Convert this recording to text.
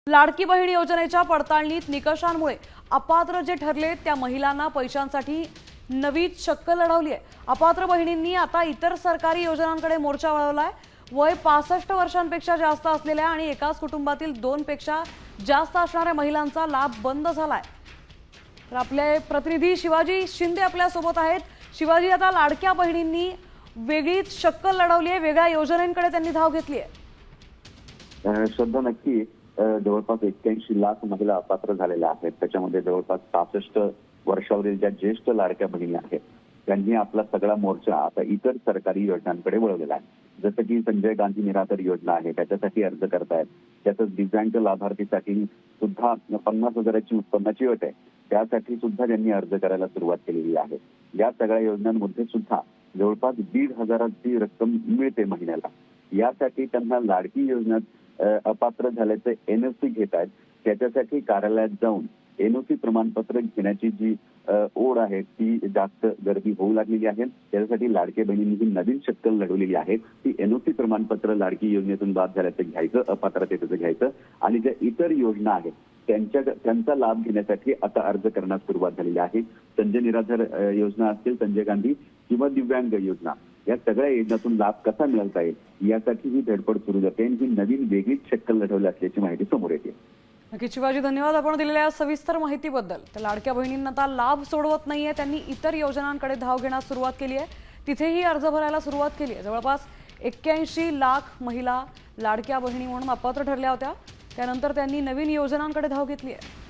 लाडकी बहीण योजनेच्या पडताळणीत निकषांमुळे अपात्र जे ठरले त्या महिलांना पैशांसाठी नवी चक्क लढवली आहे। अपात्र बहिणींनी आता इतर सरकारी योजनांकडे मोर्चा वळवलाय। वय 65 वर्षांपेक्षा जास्त असलेल्या आणि एकाच कुटुंबातील 2 पेक्षा जास्त असणाऱ्या महिलांचा लाभ बंद झालाय। तर आपले प्रतिनिधी शिवाजी शिंदे आपल्या सोबत आहेत। शिवाजी, आता लाडक्या बहिणींनी वेगळीच शक्कल लढवली आहे, वेगळ्या योजनांकडे त्यांनी धाव घेतली आहे। श्रद्धा, नक्की जवळपास 81 लाख महिला अपात्र झालेल्या आहेत। त्याच्यामध्ये जवळपास 65 वर्षावरील ज्या ज्येष्ठ लाडक्या बहिणी आहेत त्यांनी आपला सगळा मोर्चा आता इतर सरकारी योजनांकडे वळवलेला आहे। जसं की संजय गांधी निराधार योजना आहे, त्याच्यासाठी अर्ज करतायत। त्यातच दिव्यांग लाभार्थीसाठी सुद्धा 50,000ची उत्पन्नाची अट आहे, त्यासाठी सुद्धा त्यांनी अर्ज करायला सुरुवात केलेली आहे। या सगळ्या योजनांमध्ये सुद्धा जवळपास 1,500ची रक्कम मिळते महिन्याला। यासाठी त्यांना लाडकी योजनेत अपात्र झाल्याचे एनओसी घेत आहेत। त्याच्यासाठी कार्यालयात जाऊन एनओसी प्रमाणपत्र घेण्याची जी ओढ आहे ती जास्त गर्दी होऊ लागलेली आहे। त्यासाठी लाडक्या बहिणींनी ही नवीन शक्कल लढवलेली आहे। ती एनओसी प्रमाणपत्र लाडकी योजनेतून बाद झाल्याचं घ्यायचं, अपात्रतेचं घ्यायचं आणि ज्या इतर योजना आहेत त्यांचा लाभ घेण्यासाठी आता अर्ज करण्यास सुरुवात झालेली आहे। संजय निराधार योजना असतील, संजय गांधी किंवा दिव्यांग योजना, या सगळ्या योजनातून लाभ कसा मिळवता येईल यासाठी ही धडपड सुरू जाते आणि ही नवीन वेगळीच शक्कल लढवली असल्याची माहिती समोर येते। नक्की शिवाजी, धन्यवाद आपण दिलेल्या सविस्तर माहितीबद्दल। तर लाडक्या बहिणींना आता लाभ सोडवत नाहीये, त्यांनी इतर योजनांकडे धाव घेण्यास सुरुवात केली आहे। तिथेही अर्ज भरायला सुरुवात केली आहे। जवळपास 81 लाख महिला लाडक्या बहिणी म्हणून अपात्र ठरल्या होत्या, त्यानंतर त्यांनी नवीन योजनांकडे धाव घेतली आहे।